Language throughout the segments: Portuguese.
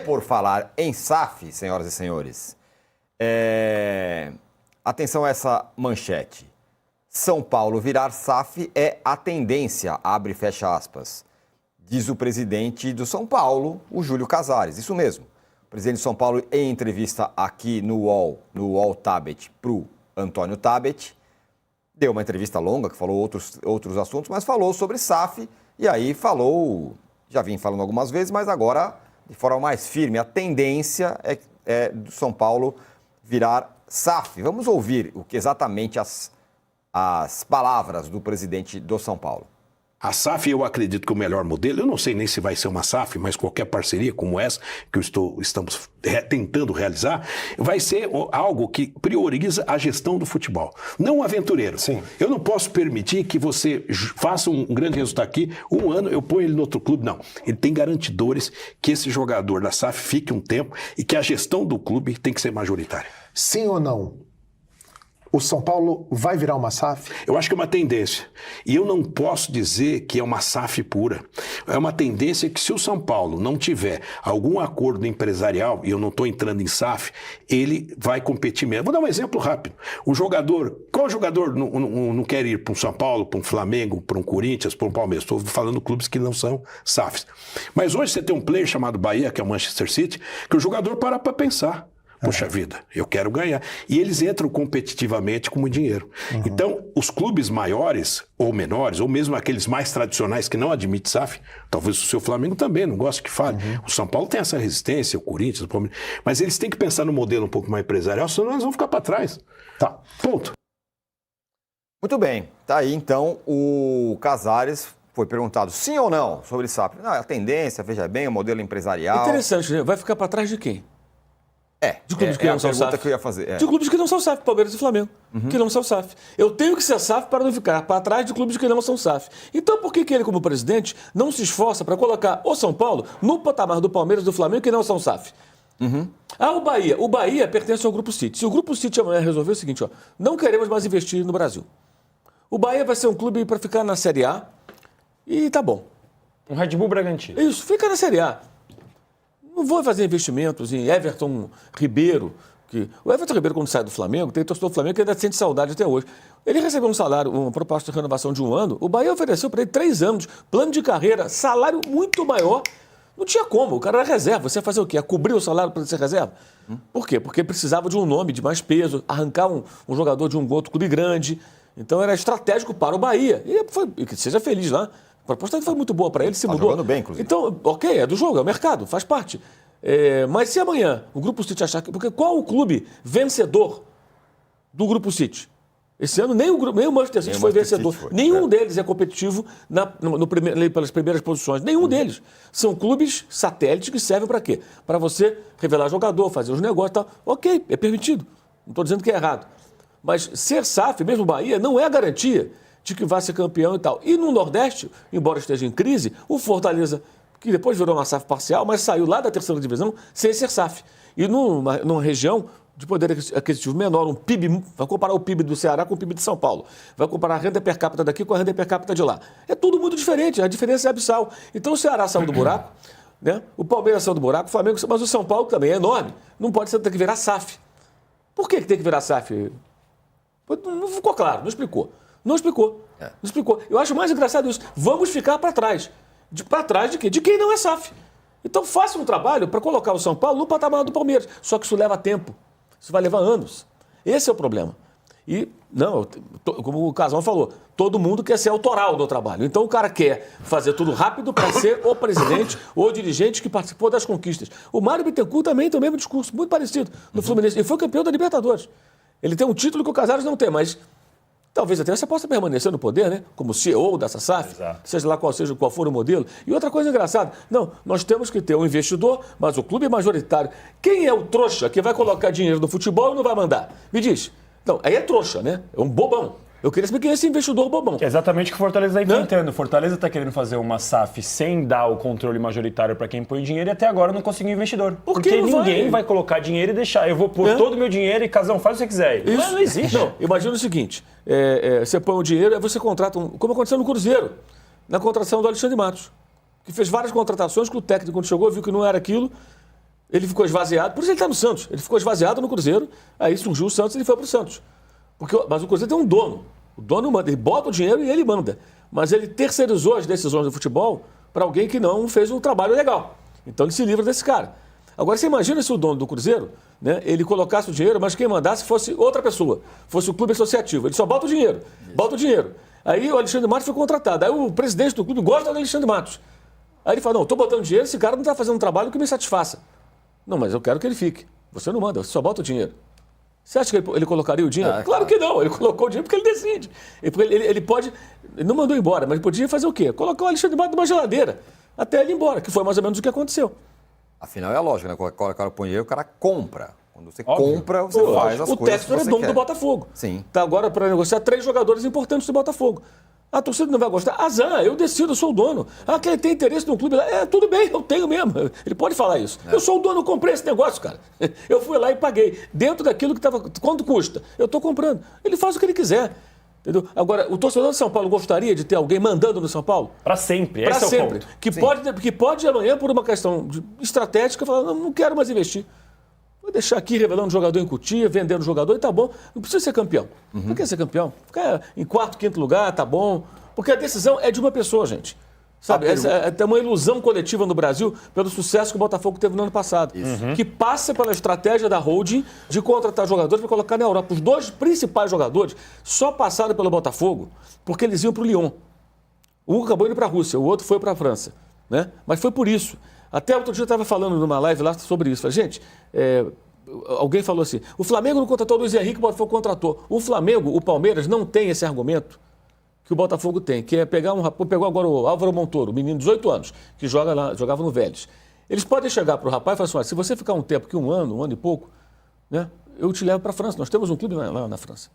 por falar em SAF, senhoras e senhores, atenção a essa manchete. São Paulo virar SAF é a tendência, abre e fecha aspas. Diz o presidente do São Paulo, o Júlio Casares. Isso mesmo. O presidente de São Paulo, em entrevista aqui no UOL Tabet, para o Antônio Tabet, deu uma entrevista longa, que falou outros assuntos, mas falou sobre SAF, e aí falou, já vim falando algumas vezes, mas agora, de forma mais firme, a tendência é do São Paulo virar SAF. Vamos ouvir o que exatamente as palavras do presidente do São Paulo. A SAF, eu acredito que o melhor modelo, eu não sei nem se vai ser uma SAF, mas qualquer parceria como essa que estamos tentando realizar, vai ser algo que prioriza a gestão do futebol, não o aventureiro. Sim. Eu não posso permitir que você faça um grande resultado aqui, um ano eu ponho ele no outro clube, não. Ele tem garantidores que esse jogador da SAF fique um tempo e que a gestão do clube tem que ser majoritária. Sim ou não? O São Paulo vai virar uma SAF? Eu acho que é uma tendência. E eu não posso dizer que é uma SAF pura. É uma tendência que se o São Paulo não tiver algum acordo empresarial, e eu não estou entrando em SAF, ele vai competir mesmo. Vou dar um exemplo rápido. Qual jogador não quer ir para um São Paulo, para um Flamengo, para um Corinthians, para um Palmeiras? Estou falando de clubes que não são SAFs. Mas hoje você tem um player chamado Bahia, que é o Manchester City, que o jogador para pensar. Puxa vida, eu quero ganhar. E eles entram competitivamente com muito dinheiro. Então, os clubes maiores ou menores, ou mesmo aqueles mais tradicionais que não admitem SAF, talvez o seu Flamengo também não goste que fale. O São Paulo tem essa resistência, o Corinthians, o Palmeiras. Mas eles têm que pensar no modelo um pouco mais empresarial, senão eles vão ficar para trás. Tá. Ponto. Muito bem. Tá aí, então, o Casares foi perguntado sim ou não sobre SAF. Não, a tendência, veja bem, o modelo empresarial... Interessante, né? Vai ficar para trás de quem? De clubes que é não a são pergunta SAF. que eu ia fazer. De clubes que não são SAF, Palmeiras e Flamengo, que não são SAF. Eu tenho que ser SAF para não ficar para trás de clubes que não são SAF. Então por que ele, como presidente, não se esforça para colocar o São Paulo no patamar do Palmeiras e do Flamengo que não são SAF? O Bahia. O Bahia pertence ao Grupo City. Se o Grupo City amanhã resolver o seguinte, não queremos mais investir no Brasil. O Bahia vai ser um clube para ficar na Série A e tá bom. Um Red Bull Bragantino. Isso, fica na Série A. Não vou fazer investimentos em Everton Ribeiro. O Everton Ribeiro, quando sai do Flamengo, tem torcedor do Flamengo que ainda sente saudade até hoje. Ele recebeu um salário, uma proposta de renovação de 1 ano. O Bahia ofereceu para ele 3 anos, plano de carreira, salário muito maior. Não tinha como. O cara era reserva. Você ia fazer o quê? Ia cobrir o salário para ser reserva? Por quê? Porque precisava de um nome de mais peso, arrancar um jogador de um outro clube grande. Então era estratégico para o Bahia. E que seja feliz lá. A proposta foi muito boa para ele, se mudou. Jogando bem, inclusive. Então, ok, é do jogo, é o mercado, faz parte. Mas se amanhã o Grupo City achar que... Porque qual o clube vencedor do Grupo City? Esse ano nem o Manchester City foi vencedor. Nenhum deles é competitivo pelas primeiras posições. Nenhum deles. São clubes satélites que servem para quê? Para você revelar jogador, fazer os negócios e tal. Ok, é permitido. Não estou dizendo que é errado. Mas ser SAF, mesmo o Bahia, não é a garantia de que vai ser campeão e tal. E no Nordeste, embora esteja em crise, o Fortaleza, que depois virou uma SAF parcial, mas saiu lá da 3ª divisão sem ser SAF. E numa região de poder aquisitivo menor, um PIB, vai comparar o PIB do Ceará com o PIB de São Paulo. Vai comparar a renda per capita daqui com a renda per capita de lá. É tudo muito diferente, a diferença é abissal. Então o Ceará saiu do buraco, né? O Palmeiras saiu do buraco, o Flamengo, mas o São Paulo também é enorme. Não pode ser, tem que virar SAF. Por que tem que virar SAF? Não ficou claro, não explicou. Não explicou. Eu acho mais engraçado isso. Vamos ficar para trás. Para trás de quê? De quem não é SAF. Então faça um trabalho para colocar o São Paulo no patamar do Palmeiras. Só que isso leva tempo. Isso vai levar anos. Esse é o problema. E, como o Casão falou, todo mundo quer ser autoral do trabalho. Então o cara quer fazer tudo rápido para ser o presidente ou o dirigente que participou das conquistas. O Mário Bittencourt também tem o mesmo discurso, muito parecido, no Fluminense. Ele foi campeão da Libertadores. Ele tem um título que o Casares não tem, mas talvez até você possa permanecer no poder, né? Como CEO dessa SAF, seja lá qual for o modelo. E outra coisa engraçada, nós temos que ter um investidor, mas o clube é majoritário. Quem é o trouxa que vai colocar dinheiro no futebol e não vai mandar? Me diz. Não, aí é trouxa, né? É um bobão. Eu queria saber quem é esse investidor bobão. Que é exatamente o que o Fortaleza está enfrentando. O Fortaleza está querendo fazer uma SAF sem dar o controle majoritário para quem põe dinheiro e até agora não conseguiu investidor. Porque ninguém vai colocar dinheiro e deixar. Eu vou pôr todo o meu dinheiro e Casão, faz o que você quiser. Isso não existe. Não, imagina o seguinte, você põe o dinheiro e você contrata, como aconteceu no Cruzeiro, na contratação do Alexandre Matos, que fez várias contratações que o técnico, quando chegou, viu que não era aquilo Ele ficou esvaziado, por isso ele está no Santos. Ele ficou esvaziado no Cruzeiro, aí surgiu o Santos e ele foi para o Santos. Mas o Cruzeiro tem um dono. O dono manda, ele bota o dinheiro e ele manda. Mas ele terceirizou as decisões do futebol para alguém que não fez um trabalho legal. Então ele se livra desse cara. Agora, você imagina se o dono do Cruzeiro, né, ele colocasse o dinheiro, mas quem mandasse fosse outra pessoa, fosse o clube associativo. Ele só bota o dinheiro, bota o dinheiro. Aí o Alexandre Matos foi contratado. Aí o presidente do clube gosta do Alexandre Matos. Aí ele fala, não, estou botando dinheiro, esse cara não está fazendo um trabalho que me satisfaça. Não, mas eu quero que ele fique. Você não manda, você só bota o dinheiro. Você acha que ele colocaria o dinheiro? Claro que não, ele colocou o dinheiro porque ele decide. Ele pode, ele não mandou embora, mas podia fazer o quê? Colocar o Alexandre Matos numa geladeira, até ele ir embora, que foi mais ou menos o que aconteceu. Afinal é a lógica, né? Quando o cara põe dinheiro, o cara compra. Quando você compra, você faz as coisas que você quer. O Textor é dono do Botafogo. Sim. Está agora para negociar 3 jogadores importantes do Botafogo. A torcida não vai gostar. Azar, eu decido, eu sou o dono. Que ele tem interesse no clube. Tudo bem, eu tenho mesmo. Ele pode falar isso. Eu sou o dono, eu comprei esse negócio, cara. Eu fui lá e paguei. Dentro daquilo que estava... Quanto custa? Eu estou comprando. Ele faz o que ele quiser. Entendeu? Agora, o torcedor de São Paulo gostaria de ter alguém mandando no São Paulo? Para sempre. Para sempre. É o ponto. Que pode amanhã, por uma questão estratégica, falar, não quero mais investir. Vou deixar aqui revelando jogador em Cotia, vendendo jogador e tá bom. Não precisa ser campeão. Não quer ser campeão. Ficar em 4º, 5º lugar, tá bom. Porque a decisão é de uma pessoa, gente. Sabe? É uma ilusão coletiva no Brasil pelo sucesso que o Botafogo teve no ano passado. Que passa pela estratégia da holding de contratar jogadores para colocar na Europa. Os 2 principais jogadores só passaram pelo Botafogo porque eles iam para o Lyon. Um acabou indo para a Rússia, o outro foi para a França. Né? Mas foi por isso. Até outro dia eu estava falando numa live lá sobre isso. Falei, gente, alguém falou assim, o Flamengo não contratou o Luiz Henrique, o Botafogo contratou. O Flamengo, o Palmeiras, não tem esse argumento que o Botafogo tem, que é pegar um rapaz, pegou agora o Álvaro Montoro, menino de 18 anos, que jogava no Vélez. Eles podem chegar para o rapaz e falar assim, se você ficar um tempo, que um ano e pouco, né, eu te levo para a França. Nós temos um clube lá na França.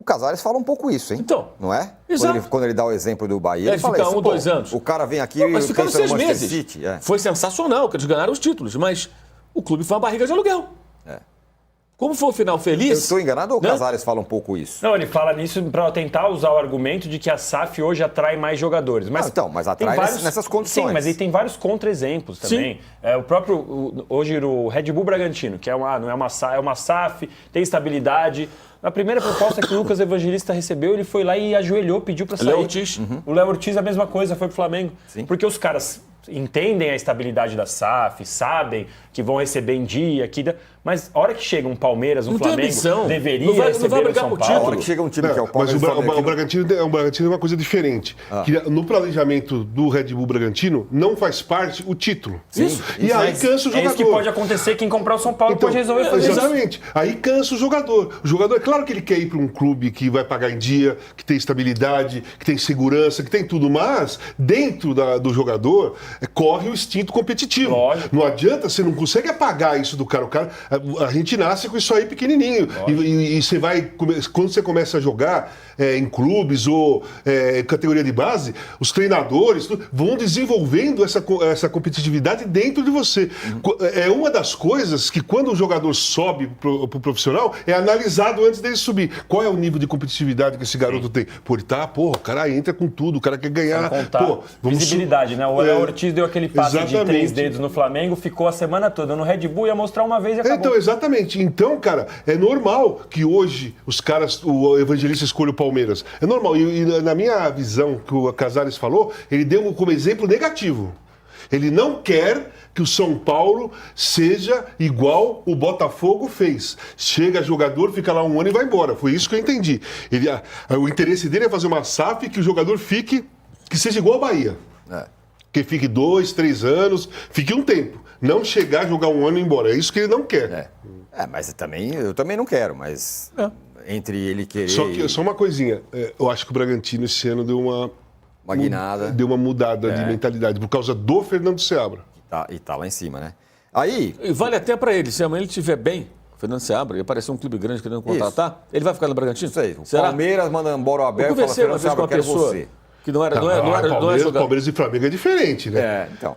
O Casares fala um pouco isso, hein? Então. Não é? Exato. Quando ele dá o exemplo do Bahia, ele fica 1, 2 anos. O cara vem aqui mas ficaram 6 meses. City, Foi sensacional, que eles ganharam os títulos, mas o clube foi uma barriga de aluguel. Como foi o final feliz... Eu estou enganado ou o Casares fala um pouco isso? Não, ele fala nisso para tentar usar o argumento de que a SAF hoje atrai mais jogadores. Mas, mas atrai nessas condições. Sim, mas ele tem vários contra-exemplos também. O próprio, hoje, o Red Bull Bragantino, que não é uma SAF, tem estabilidade. Na primeira proposta que o Lucas Evangelista recebeu, ele foi lá e ajoelhou, pediu para sair. Léo Ortiz. O Léo Ortiz, a mesma coisa, foi pro Flamengo. Sim. Porque os caras entendem a estabilidade da SAF, sabem que vão receber em dia, mas a hora que chega um Palmeiras, um Flamengo, deveria receber o São Paulo. A hora que chega um time que é o Palmeiras... Mas o Bragantino é uma coisa diferente. Que no planejamento do Red Bull Bragantino não faz parte o título. Isso. E aí cansa o jogador. É isso que pode acontecer, quem comprar o São Paulo pode resolver fazer isso. Exatamente. Aí cansa o jogador. O jogador, é claro que ele quer ir para um clube que vai pagar em dia, que tem estabilidade, que tem segurança, que tem tudo, mas dentro do jogador corre o instinto competitivo. Lógico. Não adianta, você não consegue apagar isso do cara. A gente nasce com isso aí pequenininho. E você vai, quando você começa a jogar em clubes ou categoria de base, os treinadores vão desenvolvendo essa competitividade dentro de você. É uma das coisas que quando o jogador sobe pro profissional, é analisado antes dele subir. Qual é o nível de competitividade que esse garoto tem? Pô, ele tá, o cara entra com tudo, o cara quer ganhar. Visibilidade, né? O Léo Ortiz deu aquele passe de 3 dedos no Flamengo, ficou a semana toda no Red Bull, ia mostrar uma vez e acabou. Então, exatamente. Então, cara, é normal que hoje o Evangelista escolha o Palmeiras. É normal. E na minha visão, que o Casares falou, ele deu como exemplo negativo. Ele não quer que o São Paulo seja igual o Botafogo fez. Chega jogador, fica lá um ano e vai embora. Foi isso que eu entendi. O interesse dele é fazer uma SAF que o jogador que seja igual ao Bahia. Que fique 2, 3 anos, fique um tempo. Não chegar, jogar um ano e ir embora. É isso que ele não quer. Mas eu também não quero, mas entre ele querer... Só uma coisinha. Eu acho que o Bragantino esse ano deu uma guinada. Deu uma mudada de mentalidade, por causa do Fernando Seabra. E tá lá em cima, né? Aí... E vale até para ele, se amanhã ele estiver bem, Fernando Seabra, e aparecer um clube grande querendo contratar, ele vai ficar no Bragantino? Isso aí. O Palmeiras manda embora o Abel e fala, Fernando Seabra, eu quero você. Que não era Palmeiras e Flamengo é diferente, né? Então...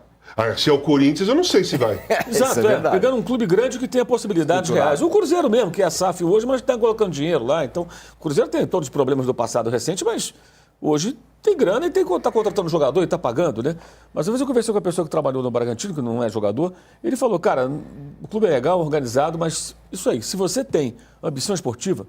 Se é o Corinthians, eu não sei se vai. Exato, pegando um clube grande que tenha possibilidades reais. O Cruzeiro mesmo, que é a SAF hoje, mas está colocando dinheiro lá. Então, o Cruzeiro tem todos os problemas do passado recente, mas hoje tem grana e está contratando jogador e está pagando, né? Mas às vezes eu conversei com a pessoa que trabalhou no Bragantino, que não é jogador, ele falou, cara, o clube é legal, organizado, mas isso aí, se você tem ambição esportiva,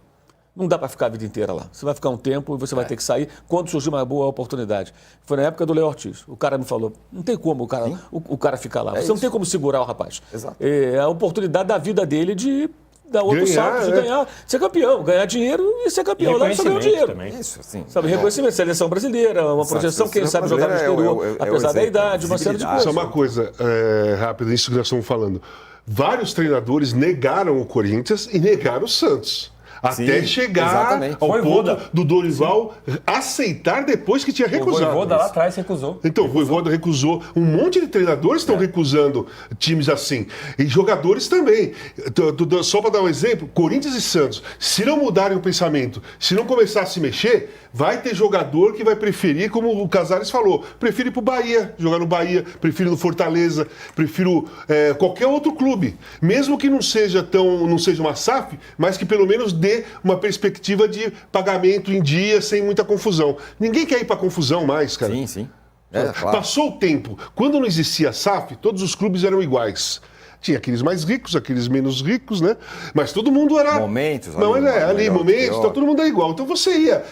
não dá para ficar a vida inteira lá. Você vai ficar um tempo e você vai ter que sair quando surgir uma boa oportunidade. Foi na época do Léo Ortiz. O cara me falou, não tem como o cara ficar lá. Você não tem como segurar o rapaz. Exato. É a oportunidade da vida dele de dar outro salto, de ganhar, ser campeão, ganhar dinheiro e ser campeão. Lá só ganhar dinheiro. Também. Isso, sim. Sabe, reconhecimento, seleção brasileira, uma projeção, quem sabe jogar no exterior, apesar da idade, uma série de coisas. Só uma coisa rápida, isso que nós estamos falando. Vários treinadores negaram o Corinthians e negaram o Santos. Até chegar ao ponto do Dorival aceitar depois que tinha recusado. O Voivoda lá atrás recusou. Então, o Voivoda recusou. Um monte de treinadores estão recusando times assim. E jogadores também. Só para dar um exemplo, Corinthians e Santos, se não mudarem o pensamento, se não começar a se mexer, vai ter jogador que vai preferir, como o Casares falou, prefiro ir pro Bahia, jogar no Bahia, prefiro no Fortaleza, prefiro qualquer outro clube. Mesmo que não seja uma SAF, mas que pelo menos dê uma perspectiva de pagamento em dia, sem muita confusão. Ninguém quer ir para confusão mais, cara. Sim, sim. Claro. Passou o tempo. Quando não existia SAF, todos os clubes eram iguais. Tinha aqueles mais ricos, aqueles menos ricos, né? Mas todo mundo era... Momentos. Momentos, então todo mundo era igual. Então você ia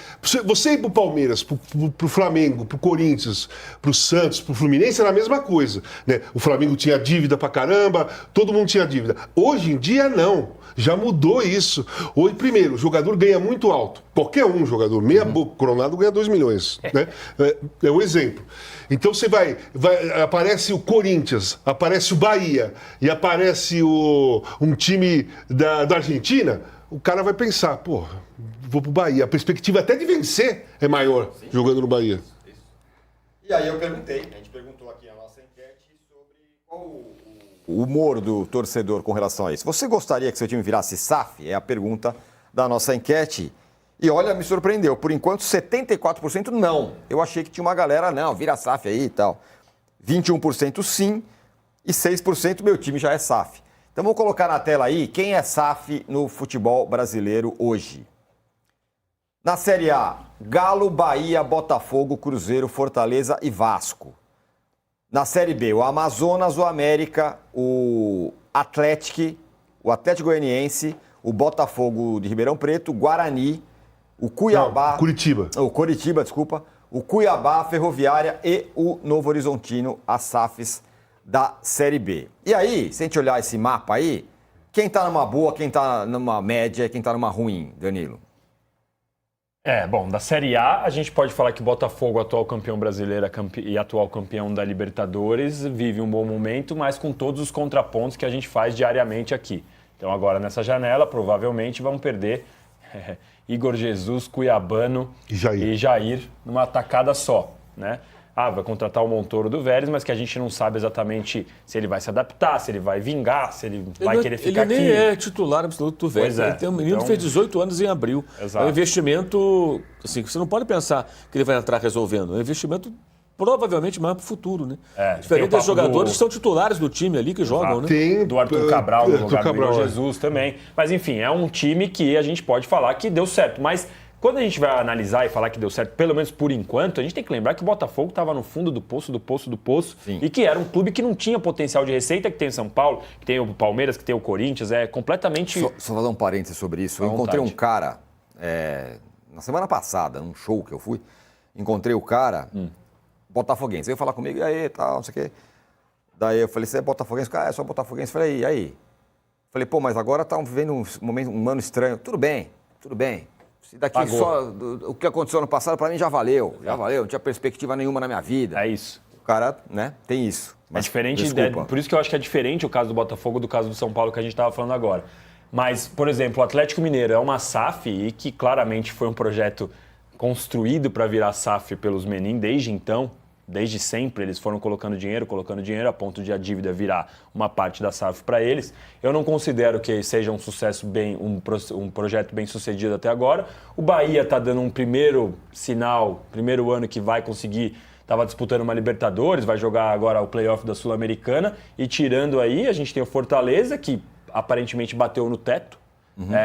pro Palmeiras, pro Flamengo, pro Corinthians, pro Santos, pro Fluminense, era a mesma coisa, né? O Flamengo tinha dívida pra caramba, todo mundo tinha dívida. Hoje em dia, não. Já mudou isso. Hoje, primeiro, o jogador ganha muito alto. Qualquer jogador, meia boca, Coronado ganha 2 milhões, né? É um exemplo. Então você aparece o Corinthians, aparece o Bahia e aparece um time da Argentina, o cara vai pensar, vou pro Bahia. A perspectiva até de vencer é maior jogando no Bahia. E aí a gente perguntou aqui a nossa enquete sobre qual o humor do torcedor com relação a isso. Você gostaria que seu time virasse SAF? É a pergunta da nossa enquete. E olha, me surpreendeu. Por enquanto, 74% não. Eu achei que tinha uma galera, não, vira SAF aí e tal. 21% sim e 6% meu time já é SAF. Então vamos colocar na tela aí quem é SAF no futebol brasileiro hoje. Na Série A, Galo, Bahia, Botafogo, Cruzeiro, Fortaleza e Vasco. Na Série B, o Amazonas, o América, o Atlético Goianiense, o Botafogo de Ribeirão Preto, o Guarani, o Cuiabá... Curitiba. O Coritiba, desculpa. O Cuiabá, a Ferroviária e o Novo Horizontino, as SAFs da Série B. E aí, se a gente olhar esse mapa aí, quem tá numa boa, quem tá numa média, quem tá numa ruim, Danilo? Bom, da Série A, a gente pode falar que Botafogo, atual campeão brasileiro e atual campeão da Libertadores, vive um bom momento, mas com todos os contrapontos que a gente faz diariamente aqui. Então agora nessa janela, provavelmente vão perder Igor Jesus, Cuiabano e Jair numa tacada só, né? Vai contratar o Montoro do Vélez, mas que a gente não sabe exatamente se ele vai se adaptar, se ele vai vingar, se ele vai querer ficar aqui. Ele nem é titular absoluto do Vélez. Ele tem um menino que fez 18 anos em abril. Exato. É um investimento, assim, você não pode pensar que ele vai entrar resolvendo. É um investimento provavelmente mais para o futuro, né? Diferente dos jogadores que são titulares do time ali, que jogam, né? Tem do Arthur Cabral, do lugar do Igor Jesus também. Mas enfim, é um time que a gente pode falar que deu certo, mas... Quando a gente vai analisar e falar que deu certo, pelo menos por enquanto, a gente tem que lembrar que o Botafogo estava no fundo do poço, Sim. e que era um clube que não tinha potencial de receita que tem o São Paulo, que tem o Palmeiras, que tem o Corinthians, é completamente... Só fazer um parênteses sobre isso. Eu encontrei um cara, na semana passada, num show que eu fui, encontrei o cara, botafoguense, veio falar comigo, e aí, tal, não sei o quê. Daí eu falei, você é botafoguense? Cara, é só botafoguense. Falei, e aí? Falei, pô, mas agora estão vivendo um ano estranho. Tudo bem. Se daqui Pagou. só o que aconteceu no passado, pra mim já valeu. Não tinha perspectiva nenhuma na minha vida. É isso. O cara, né, tem isso. Mas, é diferente, desculpa. por isso que eu acho que é diferente o caso do Botafogo do caso do São Paulo que a gente estava falando agora. Mas, por exemplo, o Atlético Mineiro é uma SAF e que claramente foi um projeto construído para virar SAF pelos Menin desde então. Desde sempre eles foram colocando dinheiro a ponto de a dívida virar uma parte da SAF para eles. Eu não considero que seja um sucesso um projeto bem sucedido até agora. O Bahia está dando um primeiro sinal, primeiro ano que vai conseguir, estava disputando uma Libertadores, vai jogar agora o playoff da Sul-Americana e tirando aí, a gente tem o Fortaleza que aparentemente bateu no teto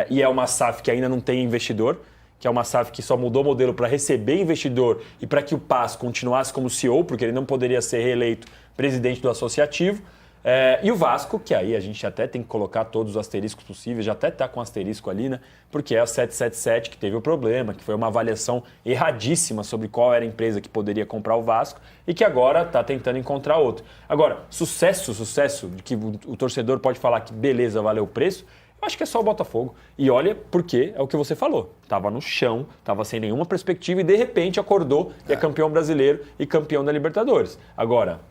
e é uma SAF que ainda não tem investidor. que é uma SAF que só mudou o modelo para receber investidor e para que o Paz continuasse como CEO, porque ele não poderia ser reeleito presidente do associativo. E o Vasco, que aí a gente até tem que colocar todos os asteriscos possíveis, já até está com asterisco ali, né? Porque é a 777 que teve o problema, que foi uma avaliação erradíssima sobre qual era a empresa que poderia comprar o Vasco e que agora está tentando encontrar outro. Agora, sucesso de que o torcedor pode falar que beleza, valeu o preço, eu acho que é só o Botafogo. E olha, porque é o que você falou. Estava no chão, estava sem nenhuma perspectiva e de repente acordou e é campeão brasileiro e campeão da Libertadores. Agora,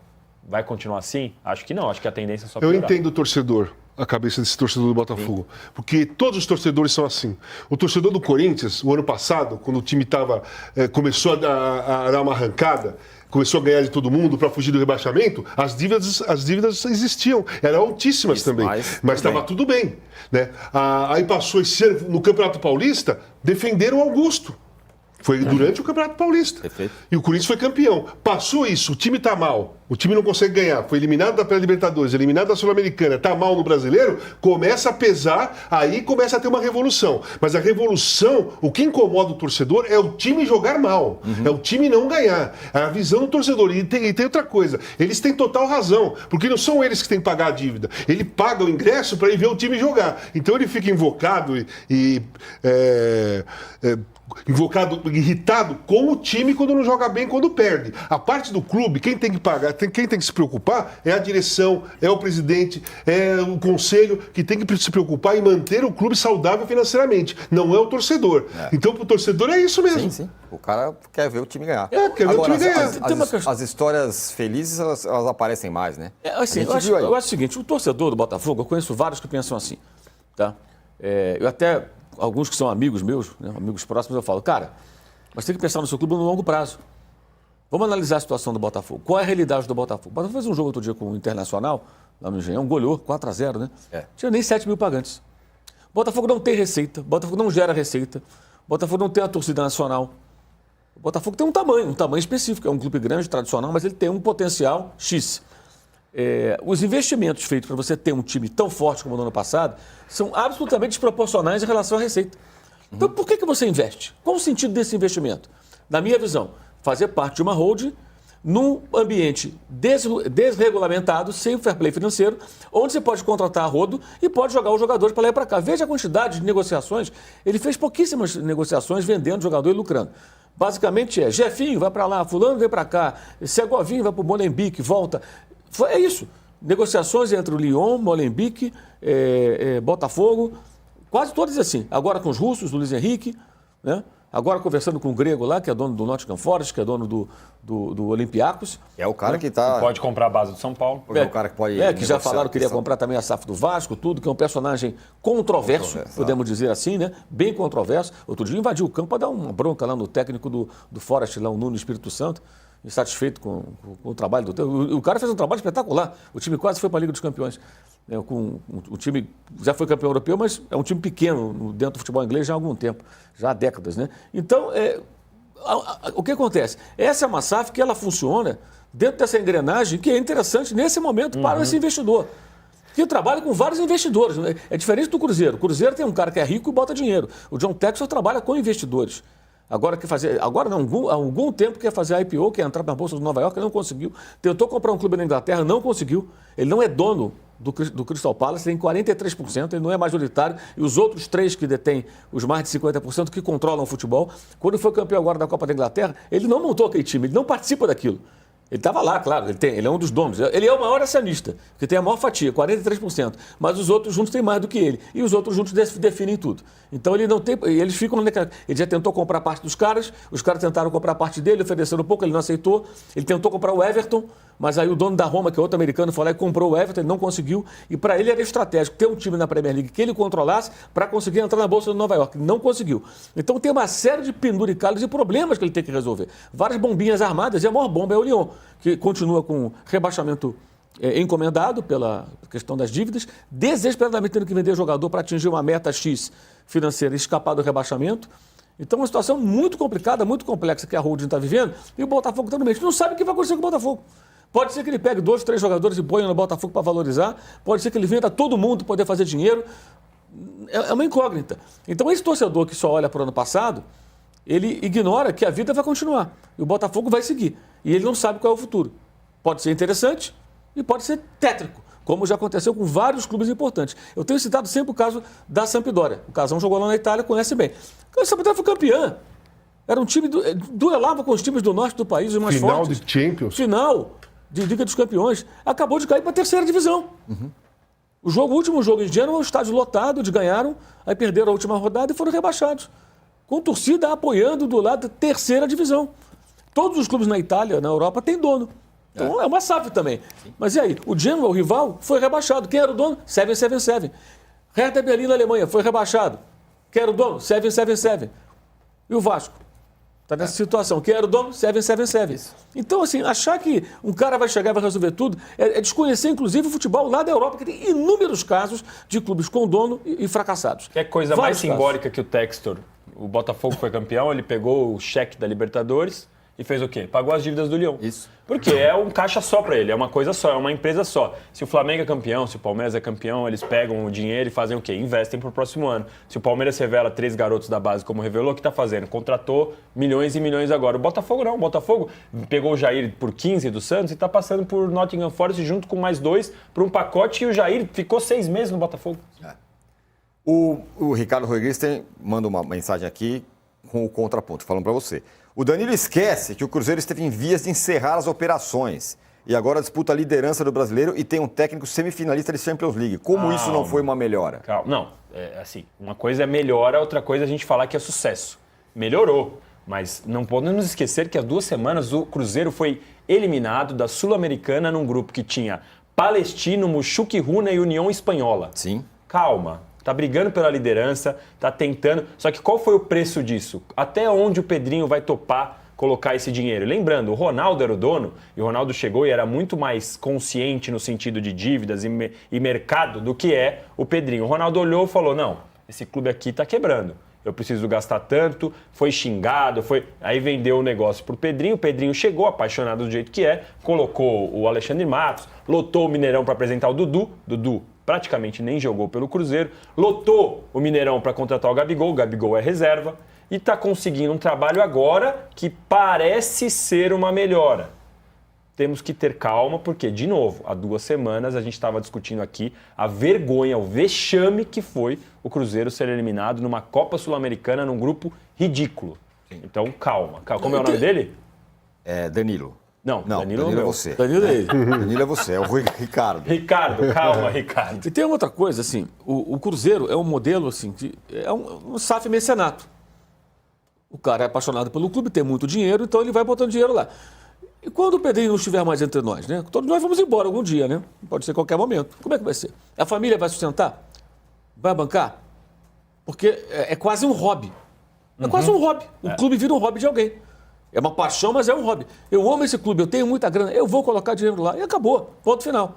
vai continuar assim? Acho que não, acho que a tendência é só piorar. Eu entendo o torcedor, a cabeça desse torcedor do Botafogo. Sim. Porque todos os torcedores são assim. O torcedor do Corinthians, o ano passado, quando o time começou a dar uma arrancada, começou a ganhar de todo mundo para fugir do rebaixamento, as dívidas existiam, eram altíssimas também, mas estava tudo bem. Né? Aí passou esse ano, no Campeonato Paulista, defenderam o Augusto. Foi durante o Campeonato Paulista. Perfeito. E o Corinthians foi campeão. Passou isso, o time está mal, o time não consegue ganhar, foi eliminado da pré-Libertadores, eliminado da Sul-Americana, está mal no Brasileiro, começa a pesar, aí começa a ter uma revolução. Mas a revolução, o que incomoda o torcedor é o time jogar mal, é o time não ganhar. É a visão do torcedor. E tem outra coisa, eles têm total razão, porque não são eles que têm que pagar a dívida. Ele paga o ingresso para ir ver o time jogar. Então ele fica invocado irritado com o time quando não joga bem, quando perde. A parte do clube, quem tem que pagar, quem tem que se preocupar é a direção, é o presidente, é o conselho que tem que se preocupar em manter o clube saudável financeiramente. Não é o torcedor. Então, pro torcedor é isso mesmo. Sim, sim. O cara quer ver o time ganhar. Quer ver o time ganhar. As histórias felizes, elas aparecem mais, né? Eu acho o seguinte, o torcedor do Botafogo, eu conheço vários que pensam assim, tá? Eu até... Alguns que são amigos meus, né, amigos próximos, eu falo, cara, mas tem que pensar no seu clube no longo prazo. Vamos analisar a situação do Botafogo. Qual é a realidade do Botafogo? O Botafogo fez um jogo outro dia com o Internacional, lá no Engenhão, goleou 4-0, né? Tinha nem 7 mil pagantes. O Botafogo não tem receita, o Botafogo não gera receita, o Botafogo não tem a torcida nacional. O Botafogo tem um tamanho específico, é um clube grande, tradicional, mas ele tem um potencial X. Os investimentos feitos para você ter um time tão forte como no ano passado são absolutamente desproporcionais em relação à receita. Então, por que você investe? Qual o sentido desse investimento? Na minha visão, fazer parte de uma holding num ambiente desregulamentado, sem o fair play financeiro, onde você pode contratar a rodo e pode jogar os jogadores para lá e para cá. Veja a quantidade de negociações. Ele fez pouquíssimas negociações vendendo jogador e lucrando. Basicamente Jefinho vai para lá, fulano vem para cá, Segovinho vai para o Molenbeek, volta... É isso. Negociações entre o Lyon, Molenbeek, Botafogo, quase todas assim. Agora com os russos, o Luiz Henrique, né? Agora conversando com o grego lá, que é dono do Nottingham Forest, que é dono do Olympiacos. É o cara que está... Pode comprar a base do São Paulo. É o cara que pode... que já falaram que queria comprar também a SAF do Vasco, tudo, que é um personagem controverso, podemos dizer assim, né? Bem controverso. Outro dia invadiu o campo para dar uma bronca lá no técnico do Forest, lá o Nuno Espírito Santo. Insatisfeito com o trabalho o cara fez um trabalho espetacular. O time quase foi para a Liga dos Campeões. O time já foi campeão europeu, mas é um time pequeno dentro do futebol inglês já há algum tempo, já há décadas, né? Então, o que acontece? Essa é uma SAF que ela funciona dentro dessa engrenagem que é interessante nesse momento para esse investidor, que trabalha com vários investidores. Né? É diferente do Cruzeiro. O Cruzeiro tem um cara que é rico e bota dinheiro. O John Textor trabalha com investidores. Agora há algum tempo quer fazer a IPO, quer entrar na Bolsa de Nova York, não conseguiu. Tentou comprar um clube na Inglaterra, não conseguiu. Ele não é dono do Crystal Palace, tem 43%, ele não é majoritário. E os outros 3 que detêm os mais de 50% que controlam o futebol. Quando foi campeão agora da Copa da Inglaterra, ele não montou aquele time, ele não participa daquilo. Ele estava lá, claro, ele é um dos donos. Ele é o maior acionista, que tem a maior fatia, 43%. Mas os outros juntos têm mais do que ele. E os outros juntos definem tudo. Então ele não tem. Eles ficam. Ele já tentou comprar parte dos caras, os caras tentaram comprar parte dele, ofereceram um pouco, ele não aceitou. Ele tentou comprar o Everton, mas aí o dono da Roma, que é outro americano, foi lá e comprou o Everton, ele não conseguiu. E para ele era estratégico ter um time na Premier League que ele controlasse para conseguir entrar na Bolsa de Nova York. Não conseguiu. Então tem uma série de penduricalhos e problemas que ele tem que resolver. Várias bombinhas armadas, e a maior bomba é o Lyon, que continua com rebaixamento encomendado pela questão das dívidas, desesperadamente tendo que vender jogador para atingir uma meta X financeira e escapar do rebaixamento. Então, é uma situação muito complicada, muito complexa que a holding está vivendo, e o Botafogo está no meio. Não sabe o que vai acontecer com o Botafogo. Pode ser que ele pegue 2, 3 jogadores e ponha no Botafogo para valorizar, pode ser que ele venda todo mundo para poder fazer dinheiro. É uma incógnita. Então, esse torcedor que só olha para o ano passado, ele ignora que a vida vai continuar. E o Botafogo vai seguir. E ele não sabe qual é o futuro. Pode ser interessante e pode ser tétrico, como já aconteceu com vários clubes importantes. Eu tenho citado sempre o caso da Sampdoria. O Casão jogou lá na Itália, conhece bem. A Sampdoria foi campeã. Era um time, duelava com os times do norte do país, os mais fortes. Final de Champions. Final de Liga dos Campeões. Acabou de cair para a terceira divisão. O último jogo em Genoa, o estádio lotado, eles ganharam, aí perderam a última rodada e foram rebaixados. Com torcida apoiando do lado da terceira divisão. Todos os clubes na Itália, na Europa, têm dono. Então é uma SAF também. Sim. Mas e aí? O Genoa, o rival, foi rebaixado. Quem era o dono? 777. Hertha Berlim na Alemanha foi rebaixado. Quem era o dono? 777. E o Vasco? Está nessa situação. Quem era o dono? 777. Então, assim, achar que um cara vai chegar e vai resolver tudo é desconhecer, inclusive, o futebol lá da Europa, que tem inúmeros casos de clubes com dono e fracassados. Que é coisa mais simbólica que o Textor. O Botafogo foi campeão, ele pegou o cheque da Libertadores e fez o quê? Pagou as dívidas do Lyon. Isso. Porque é um caixa só para ele, é uma coisa só, é uma empresa só. Se o Flamengo é campeão, se o Palmeiras é campeão, eles pegam o dinheiro e fazem o quê? Investem pro próximo ano. Se o Palmeiras revela 3 garotos da base, como revelou, o que tá fazendo? Contratou milhões e milhões agora. O Botafogo não. O Botafogo pegou o Jair por 15 do Santos e tá passando por Nottingham Forest junto com mais 2 por um pacote, e o Jair ficou 6 meses no Botafogo. O Ricardo Rodrigues manda uma mensagem aqui com o contraponto, falando para você. O Danilo esquece que o Cruzeiro esteve em vias de encerrar as operações e agora disputa a liderança do Brasileiro e tem um técnico semifinalista de Champions League. Como isso não foi uma melhora? Calma. Não, assim, uma coisa é melhora, outra coisa é a gente falar que é sucesso. Melhorou, mas não podemos esquecer que há 2 semanas o Cruzeiro foi eliminado da Sul-Americana num grupo que tinha Palestino, Muxuque Runa e União Espanhola. Sim. Calma. Tá brigando pela liderança, tá tentando. Só que qual foi o preço disso? Até onde o Pedrinho vai topar colocar esse dinheiro? Lembrando, o Ronaldo era o dono, e o Ronaldo chegou e era muito mais consciente no sentido de dívidas e mercado do que é o Pedrinho. O Ronaldo olhou e falou, não, esse clube aqui tá quebrando. Eu preciso gastar tanto, foi xingado, aí vendeu o negócio pro Pedrinho. O Pedrinho chegou, apaixonado do jeito que é, colocou o Alexandre Matos, lotou o Mineirão para apresentar o Dudu. Dudu praticamente nem jogou pelo Cruzeiro, lotou o Mineirão para contratar o Gabigol é reserva, e está conseguindo um trabalho agora que parece ser uma melhora. Temos que ter calma, porque, de novo, há 2 semanas a gente estava discutindo aqui a vergonha, o vexame que foi o Cruzeiro ser eliminado numa Copa Sul-Americana num grupo ridículo. Sim. Então, calma. Como é o nome dele? É Danilo. Não, Danilo é você. Danilo é ele. Danilo é você, é o Ricardo. Ricardo, calma, Ricardo. E tem outra coisa, assim, o Cruzeiro é um modelo, assim, é um SAF mecenato. O cara é apaixonado pelo clube, tem muito dinheiro, então ele vai botando dinheiro lá. E quando o Pedrinho não estiver mais entre nós, né? Todos nós vamos embora algum dia, né? Pode ser a qualquer momento. Como é que vai ser? A família vai sustentar? Vai bancar? Porque é quase um hobby. É quase um hobby. O clube vira um hobby de alguém. É uma paixão, mas é um hobby. Eu amo esse clube, eu tenho muita grana, eu vou colocar dinheiro lá. E acabou. Ponto final.